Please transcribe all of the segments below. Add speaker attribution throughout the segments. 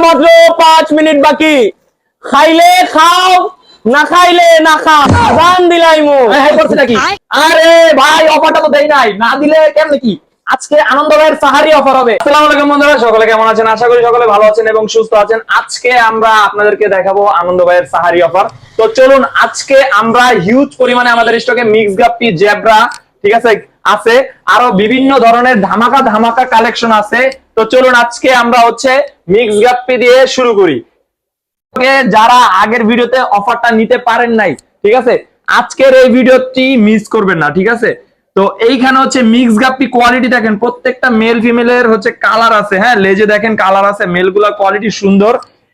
Speaker 1: মাত্র 5 মিনিট বাকি। খাইলে খাও, না খাইলে না খাও। আজান দিলাইমু।
Speaker 2: করছে নাকি? আরে ভাই অফারটা তো দেই নাই, না দিলে কেমনে কি? আজকে আনন্দ ভাইয়ের সাহারি অফার হবে।
Speaker 1: আসসালামু আলাইকুম বন্ধুরা, সকলে কেমন আছেন? আশা করি সকলে ভালো আছেন এবং সুস্থ আছেন। আজকে আমরা আপনাদেরকে দেখাবো আনন্দ ভাইয়ের সাহারি অফার। তো চলুন, আজকে আমরা হিউজ পরিমাণে আমাদের স্টকে মিক্স গাপ্পি, জেব্রা, ঠিক আছে, আছে আরো বিভিন্ন ধরনের ধামাকা ধামাকা কালেকশন আছে। তো চলুন আজকে আমরা মিক্স গাপ্পি দিয়ে শুরু করি। যারা আগের ভিডিওতে অফারটা নিতে পারেন নাই, ঠিক আছে, আজকের এই ভিডিওটি মিস করবেন না, ঠিক আছে। তো এইখানে মিক্স গাপ্পি কোয়ালিটি দেখেন, প্রত্যেকটা মেল ফিমেলের কালার আছে। হ্যাঁ, লেজে দেখেন কালার আছে, মেলগুলার কোয়ালিটি সুন্দর।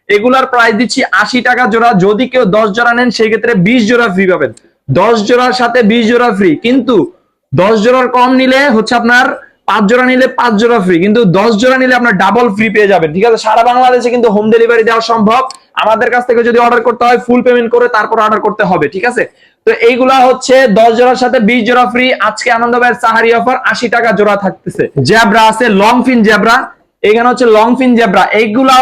Speaker 1: এগুলার প্রাইস দিচ্ছি 80 টাকা জোড়া। যদি কেউ 10 জোড়া নেন সেই ক্ষেত্রে 20 জোড়া ফ্রি পাবেন। 10 জোড়ার সাথে 20 জোড়া ফ্রি, কিন্তু 10 জোড়ার কম নিলে আপনার 5 জোড়া নিলে 5 জোড়া ফ্রি, কিন্তু 10 জোড়া নিলে আপনার ডাবল ফ্রি পেয়ে যাবেন, ঠিক আছে। সারা বাংলাদেশে কিন্তু হোম ডেলিভারি দেওয়া সম্ভব। আমাদের কাছ থেকে যদি অর্ডার করতে হয় ফুল পেমেন্ট করে তারপর অর্ডার করতে হবে, ঠিক আছে। তো এইগুলা 10 জোড়ার সাথে 20 জোড়া ফ্রি। আজকে আনন্দ ভাইয়ের সাহারি অফার 80 টাকা জোড়া থাকতেছে। জেব্রা আছে, লং ফিন জেব্রা, এখানে লং ফিন জেব্রা। এইগুলা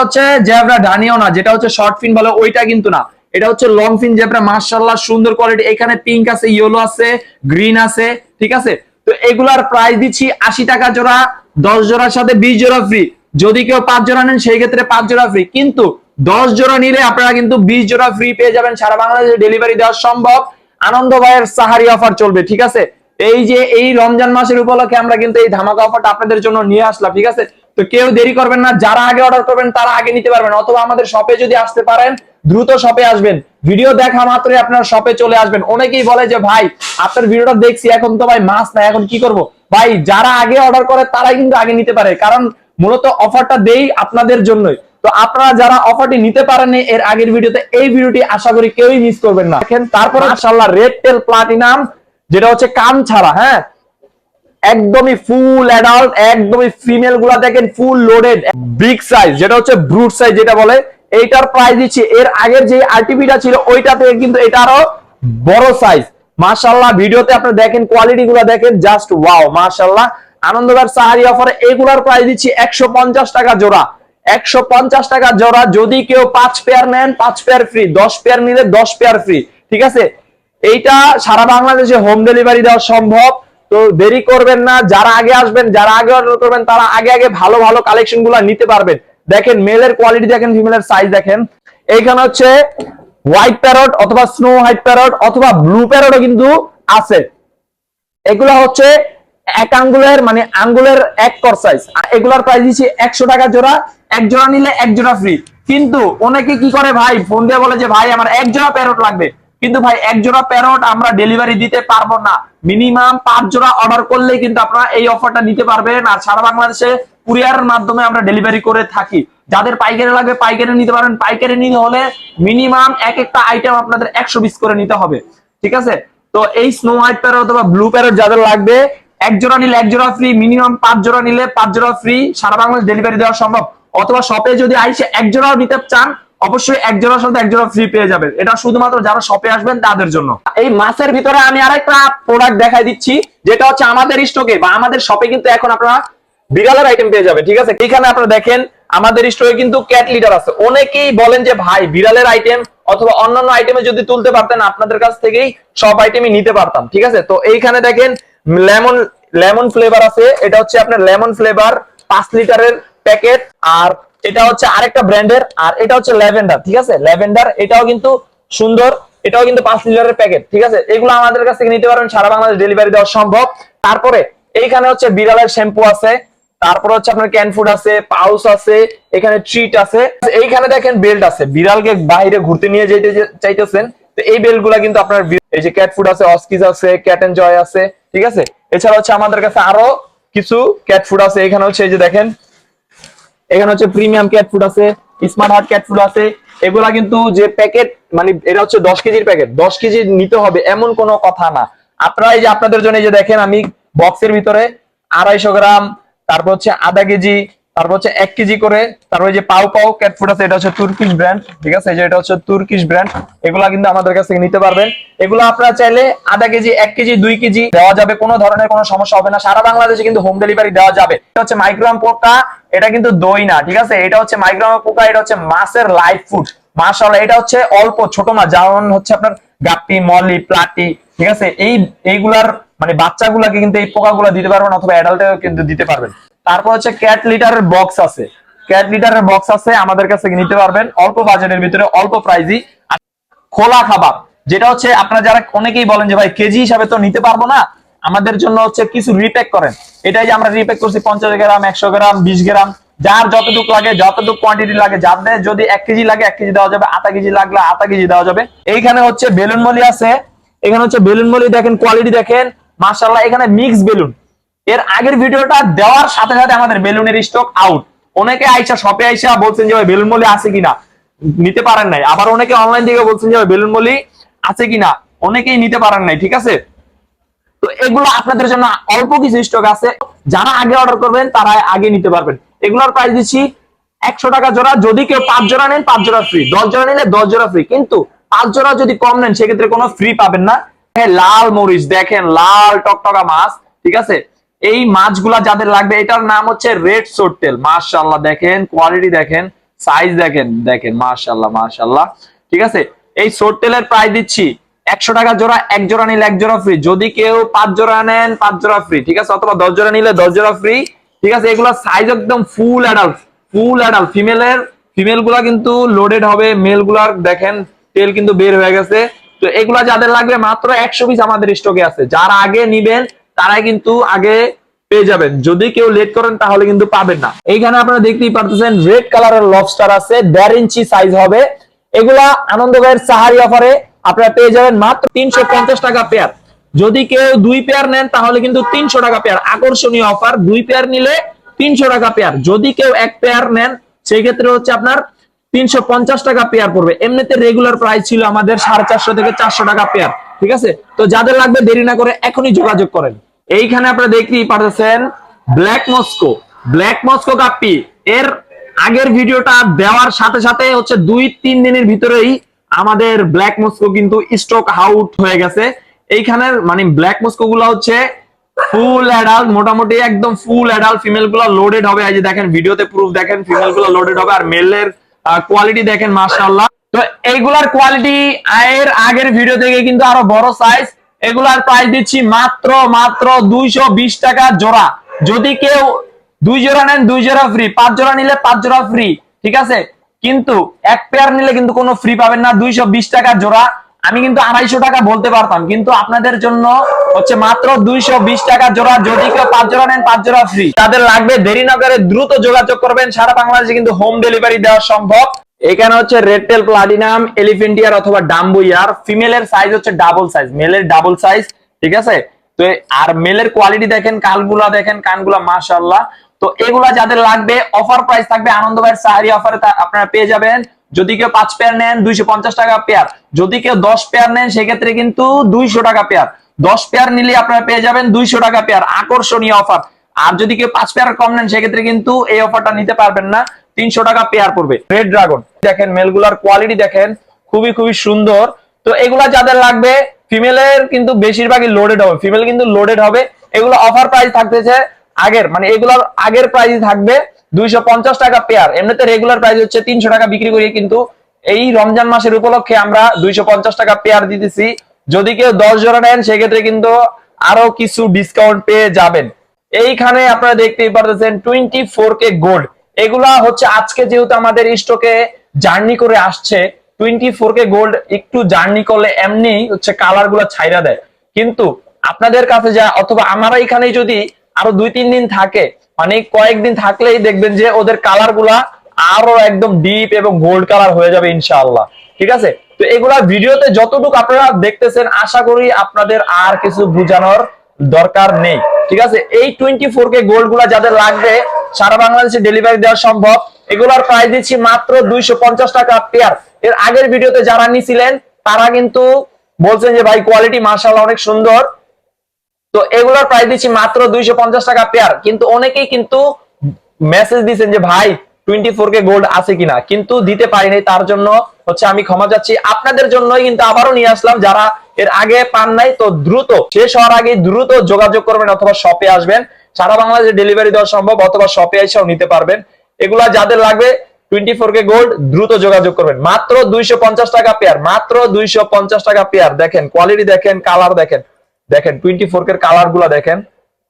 Speaker 1: জেব্রা ডানিও না, যেটা শর্ট ফিন বলে ওইটা কিন্তু না, এটা লং ফিন জেব্রা। মাশাআল্লাহ সুন্দর কোয়ালিটি। এখানে পিঙ্ক আছে, ইয়েলো আছে, গ্রিন আছে, ঠিক আছে। তো এগুলার প্রাইস দিচ্ছি 80 টাকা জোড়া। 10 জোড়ার সাথে 20 জোড়া ফ্রি। যদি কেউ 5 জোড়া নেন সেই ক্ষেত্রে 5 জোড়া ফ্রি, কিন্তু 10 জোড়া নিলে আপনারা কিন্তু 20 জোড়া ফ্রি পেয়ে যাবেন। সারা বাংলাদেশে ডেলিভারি দেওয়া সম্ভব। আনন্দ ভাইয়ের সাহারি অফার চলবে, ঠিক আছে। এই রমজান মাসের উপলক্ষে আমরা কিন্তু এই ধামাকা অফারটা আপনাদের জন্য নিয়ে আসলাম, ঠিক আছে। তো কেউ দেরি করবেন না, যারা আগে অর্ডার করবেন তারা আগে নিতে পারবেন, অথবা আমাদের শপে যদি আসতে পারেন দ্রুত শপে আসবেন। ভিডিও দেখা মাত্রই আপনার শপে চলে আসবেন। অনেকেই বলে যে ভাই আপনার ভিডিওটা দেখছি, এখন তো ভাই মাস না, এখন কি করব? ভাই যারা আগে অর্ডার করে তারাই কিন্তু আগে নিতে পারে, কারণ মূলত অফারটা দেই আপনাদের জন্যই। তো আপনারা যারা অফারটি নিতে পারেননি এর আগের ভিডিওতে, এই ভিডিওটি আশা করি কেউই মিস করবেন না। দেখেন তারপর মাশাআল্লাহ রেড টেল প্লাটিনাম, যেটা কান ছাড়া, হ্যাঁ, একদমই ফুল অ্যাডাল্ট, একদমই ফিমেল গুলা দেখেন ফুল লোডেড, বিগ সাইজ, যেটা ব্রুট সাইজ যেটা বলে। এইটার প্রাইস দিচ্ছি, এর আগের যে আরটিপিটা ছিল ওইটা থেকে কিন্তু এটা আরো বড় সাইজ। মাশাআল্লাহ ভিডিওতে আপনি দেখেন কোয়ালিটি গুলা দেখেন, জাস্ট ওয়াও মাশাআল্লাহ। আনন্দ ভাইয়ের সাহারি অফারে এইগুলার প্রাইস দিচ্ছি 150 টাকা জোড়া। 150 টাকা জোড়া। যদি কেউ 5 পেয়ার নেন 5 পেয়ার ফ্রি, 10 পেয়ার নিলে 10 পেয়ার ফ্রি, ঠিক আছে। এইটা সারা বাংলাদেশে হোম ডেলিভারি দেওয়া সম্ভব। তো দেরি করবেন না, যারা আগে আসবেন, যারা আগে অর্ডার করবেন তারা আগে আগে ভালো ভালো কালেকশন গুলা নিতে পারবেন। দেখেন মেলের কোয়ালিটি দেখেন, ফিমেলের সাইজ দেখেন। এইখানে হোয়াইট প্যারট অথবা স্নো হোয়াইট প্যারট অথবা ব্লু প্যারটও কিন্তু আছে। এগুলা এক আঙ্গুলের, মানে আঙ্গুলের 1 কর সাইজ। এগুলার প্রাইস দিচ্ছি 100 টাকা জোড়া। এক জোড়া নিলে 1 জোড়া ফ্রি। কিন্তু অনেকে কি করে ভাই, ফোন দিয়ে বলে যে ভাই আমার 1 জোড়া প্যারট লাগবে, কিন্তু ভাই 1 জোড়া প্যারট আমরা ডেলিভারি দিতে পারবো না। মিনিমাম 5 জোড়া অর্ডার করলেই কিন্তু আপনারা এই অফারটা নিতে পারবেন। আর সারা বাংলাদেশে কুরিয়ারের মাধ্যমে আমরা ডেলিভারি করে থাকি। যাদের পাইকারি লাগবে পাইকারি নিতে পারেন। পাইকারি নিতে হলে মিনিমাম একটা আইটেম আপনাদের 100 পিস করে নিতে হবে, ঠিক আছে। তো এই স্নো হোয়াইট প্যারট অথবা ব্লু প্যারট যাদের লাগবে, 1 জোড়া নিলে 1 জোড়া ফ্রি, মিনিমাম 5 জোড়া নিলে 5 জোড়া ফ্রি। সারা বাংলাদেশ ডেলিভারি দেওয়া সম্ভব। অথবা শপে যদি আইসে 1 জোড়াও নিতে চান, অবশ্যই 1 জোড়ার সাথে 1 জোড়া ফ্রি পেয়ে যাবেন। এটা শুধুমাত্র যারা শপে আসবেন তাদের জন্য। এই মাসের ভিতরে আমি আরেকটা প্রোডাক্ট দেখাই দিচ্ছি, যেটা আমাদের স্টকে বা আমাদের শপে কিন্তু এখন আপনারা বিড়ালের আইটেম পেয়ে যাবেন, ঠিক আছে। এখানে আপনারা দেখেন আমাদের স্টকে কিন্তু ক্যাট লিটার আছে। অনেকেই বলেন যে ভাই বিড়ালের আইটেম অথবা অন্যান্য আইটেমে যদি তুলতে পারতেন আপনাদের কাছ থেকেই সব আইটেমই নিতে পারতাম, ঠিক আছে। তো এইখানে দেখেন লেমন ফ্লেভার আছে। এটা আপনার লেমন ফ্লেভার 5 লিটারের প্যাকেট। আর এটা আরেকটা ব্র্যান্ডের, আর এটা ল্যাভেন্ডার, ঠিক আছে। ল্যাভেন্ডার এটাও কিন্তু সুন্দর, এটাও কিন্তু 5 লিটারের প্যাকেট, ঠিক আছে। এগুলো আমাদের কাছ থেকে নিতে পারবেন, সারা বাংলাদেশ ডেলিভারি দেওয়া সম্ভব। তারপরে এইখানে বিড়ালের শ্যাম্পু আছে, তারপর আপনার ক্যান ফুড আছে, পাউচ আছে, এখানে ট্রিট আছে। এইখানে দেখেন বেল্ট আছে, বিড়ালকে বাইরে ঘুরতে নিয়ে যেতে চাইতেছেন, তো এই বেল্ট গুলা কিন্তু আপনার, এই যে ক্যাট ফুড আছে, অস্কিজ আছে, ক্যাট এন্ড জয় আছে, ঠিক আছে। এছাড়া আমাদের কাছে আরো কিছু ক্যাট ফুড আছে। এখানে এই যে দেখেন, এখানে প্রিমিয়াম ক্যাট ফুড আছে, স্মার্ট হার্ট ক্যাট ফুড আছে। এগুলা কিন্তু যে প্যাকেট, মানে এটা 10 কেজির প্যাকেট, 10 কেজি নিতে হবে এমন কোনো কথা না। আপনারা এই যে আপনাদের জন্য এই যে দেখেন আমি বক্সের ভিতরে 250 গ্রাম, তারপর আধা কেজি, তারপর হচ্ছে 1 কেজি করে। তারপর যে পাও পাও ক্যাট ফুড আছে, এটা হচ্ছে তুর্কিশ ব্র্যান্ড, ঠিক আছে, এই যে এটা হচ্ছে তুর্কিশ ব্র্যান্ড। এগুলা কিন্তু আমাদের কাছ থেকে নিতে পারবেন। এগুলো আপনারা চাইলে আধা কেজি, 1 কেজি, 2 কেজি দেওয়া যাবে, কোনো ধরনের কোনো সমস্যা হবে না। সারা বাংলাদেশে কিন্তু হোম ডেলিভারি দেওয়া যাবে। এটা হচ্ছে মাইক্রোগ্রাম পোকা, এটা কিন্তু দই না, ঠিক আছে, এটা হচ্ছে মাইক্রোগ্রাম পোকা, এটা হচ্ছে মাছের লাইভ ফুড। মাশাআল্লাহ, এটা হচ্ছে অল্প ছোট মাছ, যেমন হচ্ছে আপনার গাপ্পি, মলি, প্লাটি, ঠিক আছে, এইগুলার মানে বাচ্চাগুলাকে কিন্তু এই পোকাগুলা দিতে পারবেন, অথবা অ্যাডাল্টেও কিন্তু দিতে পারবেন। তারপর হচ্ছে ক্যাট লিটারের বক্স আছে, ক্যাট লিটারের বক্স আছে, আমাদের কাছ থেকে নিতে পারবেন অল্প বাজেটের ভিতরে, অল্প প্রাইজই। খোলা খাবার, যেটা হচ্ছে আপনারা যারা অনেকেই বলেন যে ভাই কেজি হিসাবে তো নিতে পারবো না, আমাদের জন্য হচ্ছে কিছু রিপ্যাক করেন। এটাই যে আমরা রিপ্যাক করছি 50 গ্রাম, 100 গ্রাম, 20 গ্রাম, যার যতটুকু লাগে, যতটুকু কোয়ান্টিটি লাগে, যাদের যদি 1 কেজি লাগে 1 কেজি দেওয়া যাবে, আধা কেজি লাগলে আধা কেজি দেওয়া যাবে। এইখানে হচ্ছে বেলুন মলি আছে, এখানে হচ্ছে বেলুন মলি, দেখেন কোয়ালিটি দেখেন, মাশাআল্লাহ। এখানে মিক্স বেলুন, এর আগের ভিডিওটা দেওয়ার সাথে সাথে আমাদের বেলুনের স্টক আউট। অনেকে আইসা শপে আইসা বলছেন যে ভাই বেলুন মলি আছে কিনা, নিতে পারেন নাই। আবার অনেকে অনলাইন থেকে বলছেন যে বেলুন মলি আছে কিনা, অনেকেই নিতে পারেন নাই, ঠিক আছে। তো এগুলো আপনাদের জন্য অল্প কিছু স্টক আছে, যারা আগে অর্ডার করবেন তারা আগে নিতে পারবেন। এগুলোর প্রাইস দিচ্ছি 100 টাকা জোড়া। যদি কেউ 5 জোড়া নেন 5 জোড়া ফ্রি, 10 জোড়া নিলে 10 জোড়া ফ্রি। কিন্তু 5 জোড়া যদি কম নেন সেক্ষেত্রে কোনো ফ্রি পাবেন না। লাল মরিচ দেখেন, লাল টকটকা মাছ, ঠিক আছে। এই মাছগুলা যাদের লাগবে, এটার নাম হচ্ছে রেড সোরটেল। মাশাআল্লাহ, দেখেন কোয়ালিটি দেখেন, সাইজ দেখেন, দেখেন মাশাআল্লাহ মাশাআল্লাহ, ঠিক আছে। এই সোরটেলের প্রাইস দিচ্ছি 100 টাকা জোড়া, 1 জোড়া নিলে 1 জোড়া ফ্রি। যদি কেউ 5 জোড়া নেন 5 জোড়া ফ্রি, ঠিক আছে, অথবা 10 জোড়া নিলে 10 জোড়া ফ্রি, ঠিক আছে। এগুলো সাইজ একদম full adult, full adult. Female গুলা কিন্তু লোডেড হবে, মেল গুলার দেখেন তেল কিন্তু বের হয়ে গেছে। তো এগুলা যাদের লাগবে মাত্র 100 পিস আমাদের স্টকে আছে। যারা আগে নিবেন তারাই কিন্তু আগে পেয়ে যাবেন, যদি কেউ লেট করেন তাহলে কিন্তু পাবেন না। এইখানে আপনারা দেখতেই পারতেছেন রেড কালারের লবস্টার আছে, 1.5 ইঞ্চি সাইজ হবে। এগুলা আনন্দ ভাইয়ের সাহারি অফারে আপনারা পেয়ে যাবেন মাত্র 350 টাকা পেয়ার। যদি কেউ 2 পেয়ার নেন তাহলে কিন্তু 300 টাকা পেয়ার। আকর্ষণীয় অফার, 2 পেয়ার নিলে 300 টাকা পেয়ার। যদি কেউ 1 পেয়ার নেন সেই ক্ষেত্রে হচ্ছে আপনার 350 টাকা পেয়ার পড়বে। এমনিতে রেগুলার প্রাইস ছিল আমাদের 450 থেকে 400 টাকা পেয়ার, ঠিক আছে। তো যাদের লাগবে দেরি না করে এখনই যোগাযোগ করেন। এইখানে আপনারা দেখতেই পারতেছেন ব্ল্যাক মস্কো, ব্ল্যাক মস্কো গাপ্পি। এর আগের ভিডিওটা দেওয়ার সাথে সাথে হচ্ছে 2-3 দিনের ভিতরেই আমাদের ব্ল্যাক মস্কো কিন্তু স্টক আউট হয়ে গেছে। এইখানের মানে ব্ল্যাক মস্কো গুলা হচ্ছে ফুল অ্যাডাল্ট, মোটামুটি একদম ফুল অ্যাডাল্ট। ফিমেল গুলা লোডেড হবে, এই যে দেখেন ভিডিওতে প্রুফ দেখেন, ফিমেল গুলা লোডেড হবে। আর মেলের কোয়ালিটি দেখেন মাশাআল্লাহ। তো এইগুলার কোয়ালিটি এর আগের ভিডিও থেকে কিন্তু আরো বড় সাইজ। এগুলার প্রাইস দিচ্ছি মাত্র 220 টাকা জোড়া। যদি কেউ 2 জোড়া নেন 2 জোড়া ফ্রি, 5 জোড়া নিলে 5 জোড়া ফ্রি, ঠিক আছে। কিন্তু 1 পেয়ার নিলে কিন্তু কোনো ফ্রি পাবেন না, 220 টাকা জোড়া। আমি কিন্তু 250 টাকা বলতে পারতাম, কিন্তু আপনাদের জন্য হচ্ছে মাত্র 220 টাকা জোড়া। যদি কেউ 5 জোড়া নেন 5 জোড়া ফ্রি। তাদের লাগবে দেরি না করে দ্রুত যোগাযোগ করবেন। সারা বাংলাদেশে কিন্তু হোম ডেলিভারি দেওয়া সম্ভব। এখানে হচ্ছে রেড টেল প্লাটিনাম, এলিফেন্টিয়ার অথবা ডাম্বো ইয়ার। ফিমেলের সাইজ হচ্ছে ডাবল সাইজ, মেলের ডাবল সাইজ, ঠিক আছে। তো আর মেলের কোয়ালিটি দেখেন, কানগুলা দেখেন, কানগুলা মাশাআল্লাহ। তো এগুলা যাদের লাগবে অফার প্রাইস থাকবে আনন্দ ভাইয়ের সাহারি অফারে, আপনারা পেয়ে যাবেন। যদি কেউ 5 পেয়ার নেন 250 টাকা পেয়ার। যদি কেউ 10 পেয়ার নেন সেক্ষেত্রে কিন্তু 200 টাকা পেয়ার। 10 পেয়ার নিলে আপনারা পেয়ে যাবেন 200 টাকা পেয়ার, আকর্ষণীয় অফার। আর যদি কেউ 5 পেয়ার কম নেন সেক্ষেত্রে কিন্তু এই অফারটা নিতে পারবেন না, 300 টাকা পেয়ার পড়বে। রেড ড্রাগন দেখেন, মেলগুলার কোয়ালিটি দেখেন, খুবই খুবই সুন্দর। তো এগুলা যাদের লাগবে, ফিমেলের কিন্তু বেশিরভাগই লোডেড হবে, ফিমেল কিন্তু লোডেড হবে। এগুলো অফার প্রাইস থাকতেছে আগের, মানে এগুলোর আগের প্রাইস থাকবে 250 টাকা পেয়ার। এমনিতে রেগুলার প্রাইস হচ্ছে 300 টাকা বিক্রি করি, কিন্তু এই রমজান মাসের উপলক্ষে আমরা 250 টাকা পেয়ার দিতেছি। যদি কেউ 10 জোড়া নেন সেক্ষেত্রে কিন্তু আরো কিছু ডিসকাউন্ট পেয়ে যাবেন। এইখানে আপনারা দেখতেই পারতেছেন 24K গোল্ড। এগুলা হচ্ছে আজকে যেহেতু আমাদের স্টকে জার্নি করে আসছে, 24K গোল্ড একটু জার্নি করলে এমনি হচ্ছে কালার গুলা ছাইরা দেয়। কিন্তু আপনাদের কাছে যা, অথবা আমরা এখানে যদি আরো 2-3 দিন থাকে, মানে কয়েকদিন থাকলেই দেখবেন যে ওদের কালার গুলা আরো একদম ডিপ এবং গোল্ড কালার হয়ে যাবে ইনশাআল্লাহ, ঠিক আছে। তো এগুলা ভিডিওতে যতটুকু আপনারা দেখতেছেন, আশা করি আপনাদের আর কিছু বোঝানোর দরকার নেই, ঠিক আছে। এই 24K গোল্ড গুলা যাদের লাগবে সারা বাংলাদেশে ডেলিভারি দেওয়া সম্ভব। এগুলার প্রাইস দিচ্ছি মাত্র 250 টাকা পেয়ার। এর আগের ভিডিওতে যারা নিছিলেন তারা কিন্তু বলছেন যে ভাই কোয়ালিটি মাশাআল্লাহ অনেক সুন্দর। তো এগুলোর প্রাইস দিচ্ছি মাত্র 250 টাকা পেয়ার। কিন্তু অনেকেই কিন্তু মেসেজ দিয়েছেন যে ভাই 24K গোল্ড আছে কিনা, কিন্তু দিতে পারিনি, তার জন্য হচ্ছে আমি ক্ষমা চাচ্ছি। আপনাদের জন্যই কিন্তু আবারও নিয়ে আসলাম, যারা এর আগে পান নাই, তো দ্রুত শেষ হওয়ার আগে দ্রুত যোগাযোগ করবেন অথবা শপে আসবেন। সারা বাংলাদেশে ডেলিভারি দেওয়া সম্ভব, অথবা শপে এসেও নিতে পারবেন। এগুলা যাদের লাগবে 24K গোল্ড দ্রুত যোগাযোগ করবেন। মাত্র 250 টাকা পেয়ার, মাত্র 250 টাকা পেয়ার। দেখেন কোয়ালিটি, দেখেন কালার, দেখেন 24K কালার গুলা দেখেন,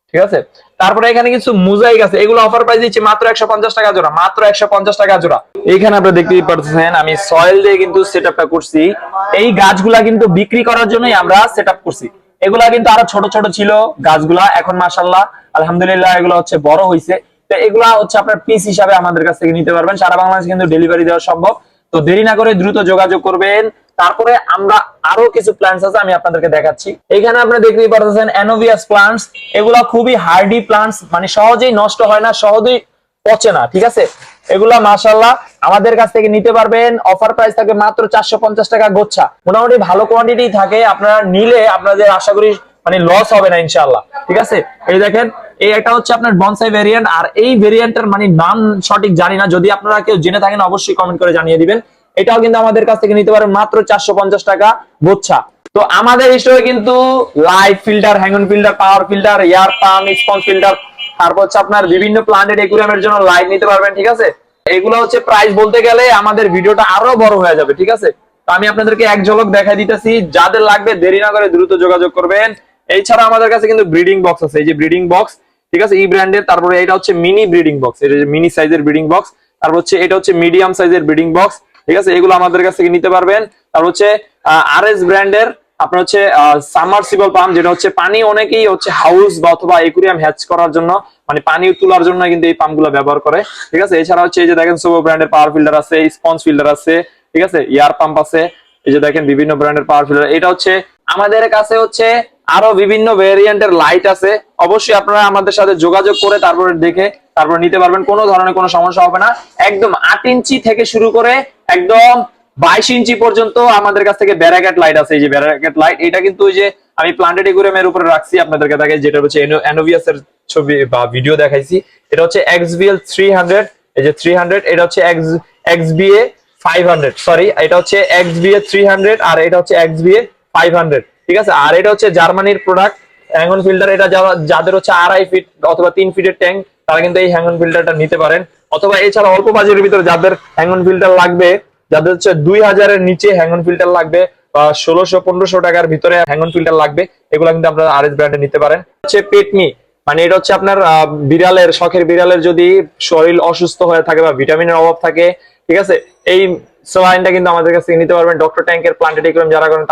Speaker 1: ঠিক আছে। তারপরে এখানে কিছু মোজাইক আছে, এগুলো অফার প্রাইস দিচ্ছি মাত্র 150 টাকা জোড়া, মাত্র 150 টাকা জোড়া। এইখানে আপনারা দেখতেই পাচ্ছেন আমি সয়েল দিয়ে কিন্তু সেটআপটা করছি। এই গাছগুলা কিন্তু বিক্রি করার জন্যই আমরা সেটআপ করছি। এগুলা কিন্তু আরো ছোট ছোট ছিল গাছগুলা, এখন মাশাআল্লাহ আলহামদুলিল্লাহ এগুলো হচ্ছে বড় হইছে। তো এগুলা হচ্ছে আপনার পিস হিসাবে আমাদের কাছ থেকে নিতে পারবেন, সারা বাংলাদেশে কিন্তু ডেলিভারি দেওয়া সম্ভব। তো দেরি না করে দ্রুত যোগাযোগ করবেন। তারপরে আমরা আরো কিছু প্ল্যান্টস আছে, আমি আপনাদেরকে দেখাচ্ছি। এখানে আপনারা দেখতেই পাচ্ছেন অ্যানোভিয়াস প্ল্যান্টস। এগুলা খুবই হার্ডি প্ল্যান্টস, মানে সহজেই নষ্ট হয় না, সহজেই পচে না, ঠিক আছে। এগুলা মাশাআল্লাহ আমাদের কাছ থেকে নিতে পারবেন। অফার প্রাইস থাকে মাত্র 450 টাকা গোচ্ছা। মোটামুটি ভালো কোয়ান্টিটি থাকে, আপনারা নিলে আপনাদের আশা করি মানে লস হবে না ইনশাআল্লাহ, ঠিক আছে। এই দেখেন, এই একটা হচ্ছে আপনার বনসাই ভেরিয়েন্ট, আর এই ভেরিয়েন্টের মানে নাম সঠিক জানি না, যদি আপনারা কেউ জেনে থাকেন অবশ্যই কমেন্ট করে জানিয়ে দিবেন। এটাও কিন্তু আমাদের কাছ থেকে নিতে পারেন মাত্র 450 টাকা গোচ্ছা। তো আমাদের স্টোরে কিন্তু light filter, hang-on filter, power filter, air pump, sponge filter, তারপর হচ্ছে আপনার বিভিন্ন প্লান্টেড একুরিয়ামের জন্য লাইট নিতে পারবেন, ঠিক আছে। এগুলো হচ্ছে প্রাইস বলতে গেলে আমাদের ভিডিওটা আরো বড় হয়ে যাবে, ঠিক আছে। তো আমি আপনাদেরকে এক ঝলক দেখাই দিতেছি, যাদের লাগবে দেরি না করে দ্রুত যোগাযোগ করবেন। এছাড়া আমাদের কাছে কিন্তু ব্রিডিং বক্স আছে, এই যে ব্রিডিং বক্স, ঠিক আছে, ই ব্র্যান্ডের। তারপরে এটা হচ্ছে মিনি ব্রিডিং বক্স, এটা যে মিনি সাইজের ব্রিডিং বক্স। তারপর হচ্ছে এটা হচ্ছে মিডিয়াম সাইজের ব্রিডিং বক্স, ঠিক আছে। এগুলো আমাদের কাছ থেকে নিতে পারবেন। তারপর হচ্ছে আরএস ব্র্যান্ডের আপনার হচ্ছে সাবমার্সিবল পাম্প, যেটা হচ্ছে পানি অনেকেই হচ্ছে হাউস বা অথবা একুরিয়াম হ্যাচ করার জন্য, মানে পানি তোলার জন্য কিন্তু এই পাম্পগুলো ব্যবহার করে, ঠিক আছে। এছাড়া হচ্ছে এই যে দেখেন সোবো ব্র্যান্ডের পাওয়ার ফিল্টার আছে, স্পঞ্জ ফিল্টার আছে, ঠিক আছে, এয়ার পাম্প আছে। এই যে দেখেন বিভিন্ন ব্র্যান্ডের পাওয়ার ফিল্টার। এটা হচ্ছে আমাদের কাছে হচ্ছে আরো বিভিন্ন ভেরিয়েন্টের লাইট আছে। অবশ্যই আপনারা আমাদের সাথে যোগাযোগ করে তারপরে দেখে তারপর নিতে পারবেন, কোনো ধরনের কোনো সমস্যা হবে না। একদম 8 ইঞ্চি থেকে শুরু করে একদম 22 ইঞ্চি পর্যন্ত আমাদের কাছ থেকে ব্যারাকেট লাইট আছে। এই যে ব্যারাকেট লাইট, এটা কিন্তু ওই যে আমি প্লান্টেড একুরিয়ামের উপরে রাখছি আপনাদেরকে দেখাই, যেটা হচ্ছে অ্যানোভিয়াস এর ছবি বা ভিডিও দেখাইছি। এটা হচ্ছে XBL 300, এই যে 300, এটা হচ্ছে XBA 500, সরি, এটা হচ্ছে XBA 300 আর এটা হচ্ছে XBA 500, ঠিক আছে। আর এটা হচ্ছে জার্মানির প্রোডাক্ট হ্যাঙ্গন ফিল্টার। এটা যাদের হচ্ছে 2.5 ফিট অথবা 3 ফিটের ট্যাঙ্ক, তারা কিন্তু এই হ্যাঙ্গন ফিল্টারটা নিতে পারেন। অথবা এছাড়া অল্প বাজেটের ভিতরে যাদের হ্যাঙ্গন ফিল্টার লাগবে, যাদের হচ্ছে 2000 এর নিচে হ্যাঙ্গন ফিল্টার লাগবে বা 1600-1500 টাকার ভিতরে হ্যাঙ্গন ফিল্টার লাগবে, এগুলো কিন্তু আপনারা আরএস ব্র্যান্ডে নিতে পারেন। হচ্ছে পেটমি, মানে এটা হচ্ছে আপনার বিড়ালের, শখের বিড়ালের যদি শরীর অসুস্থ হয়ে থাকে বা ভিটামিনের অভাব থাকে, ঠিক আছে, এই সোলাইনটা কিন্তু আমাদের কাছ থেকে নিতে পারবেন। ডক্টর ট্যাঙ্কের প্লান্টেড একুরিয়াম যারা করেন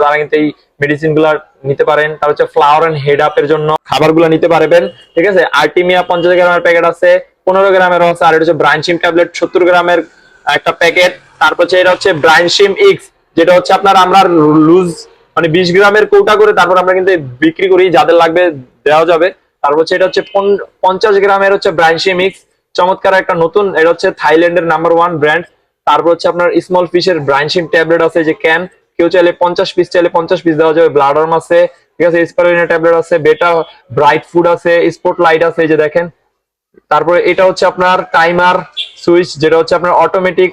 Speaker 1: তারা কিন্তু এই মেডিসিন গুলা নিতে পারেন। তার হচ্ছে ফ্লাওয়ার এন্ড হেড আপ এর জন্য খাবারগুলো নিতে পারবেন, ঠিক আছে। আর্টিমিয়া 50 গ্রামের প্যাকেট আছে, 15 গ্রামের আছে। আর এটা হচ্ছে ব্রাইনশিম ট্যাবলেট 70 গ্রামের একটা প্যাকেট। তারপর হচ্ছে এটা হচ্ছে ব্রাইনশিম এক্স, যেটা হচ্ছে আপনার আমরা লুজ মানে 20 গ্রামের কৌটা করে তারপর আমরা কিন্তু বিক্রি করি, যাদের লাগবে দেওয়া যাবে। তারপর হচ্ছে এটা হচ্ছে 50 গ্রামের হচ্ছে ব্রাইনশিম এক্স, চমৎকার একটা নতুন, এটা হচ্ছে থাইল্যান্ডের নাম্বার 1 ব্র্যান্ড। তারপর হচ্ছে আপনার স্মল ফিশের ব্রাইনশিম ট্যাবলেট আছে, যে ক্যান, কেউ চাইলে 50 পিস চাইলে 50 পিস দেওয়া যাবে। ব্লাডার্ম আছে, ঠিক আছে, স্পারুলিনা ট্যাবলেট আছে, বেটা ব্রাইট ফুড আছে, স্পট লাইট আছে, এই যে দেখেন। তারপরে এটা হচ্ছে আপনার টাইমার সুইচ, যেটা হচ্ছে আপনার অটোমেটিক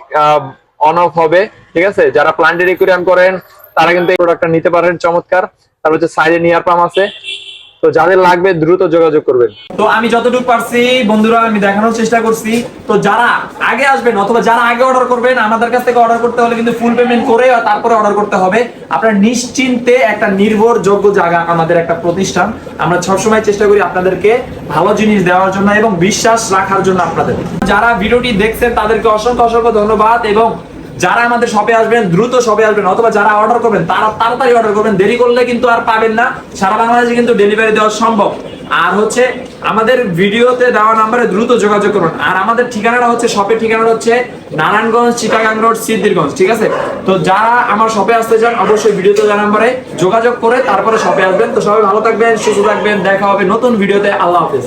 Speaker 1: অন অফ হবে, ঠিক আছে। যারা প্লান্টেড একুরিয়াম করেন তারা কিন্তু এই প্রোডাক্টটা নিতে পারেন, চমৎকার। তারপর হচ্ছে সাইডে নিয়ার পাম্প আছে। তো যাদের লাগবে দ্রুত যোগাযোগ করবেন। তো আমি যতটুকু পারছি বন্ধুরা আমি দেখানোর চেষ্টা করছি। তো যারা আগে আসবেন অথবা যারা আগে অর্ডার করবেন, আমাদের কাছ থেকে অর্ডার করতে হলে কিন্তু ফুল পেমেন্ট করে তারপরে অর্ডার করতে হবে। আপনার নিশ্চিন্তে একটা নির্ভরযোগ্য জায়গা আমাদের একটা প্রতিষ্ঠান। আমরা সবসময় চেষ্টা করি আপনাদেরকে ভালো জিনিস দেওয়ার জন্য এবং বিশ্বাস রাখার জন্য আপনাদের। যারা ভিডিওটি দেখছেন তাদেরকে অসংখ্য অসংখ্য ধন্যবাদ। এবং যারা আমাদের শপে আসবেন দ্রুত শপে আসবেন, অথবা যারা অর্ডার করবেন তারা তাড়াতাড়ি অর্ডার করবেন, দেরি করলে কিন্তু আর পাবেন না। সারা বাংলাদেশে কিন্তু ডেলিভারি দেওয়া সম্ভব। আর হচ্ছে আমাদের ভিডিওতে দেওয়া নম্বরে দ্রুত যোগাযোগ করুন। আর আমাদের ঠিকানাটা হচ্ছে, শপের ঠিকানাটা হচ্ছে নারায়ণগঞ্জ চিটাগাং রোড সিদ্ধিরগঞ্জ, ঠিক আছে। তো যারা আমার শপে আসতে চান অবশ্যই ভিডিওতে দেওয়া নম্বরে যোগাযোগ করে তারপরে শপে আসবেন। তো সবাই ভালো থাকবেন, সুস্থ থাকবেন, দেখা হবে নতুন ভিডিওতে। আল্লাহ হাফেজ।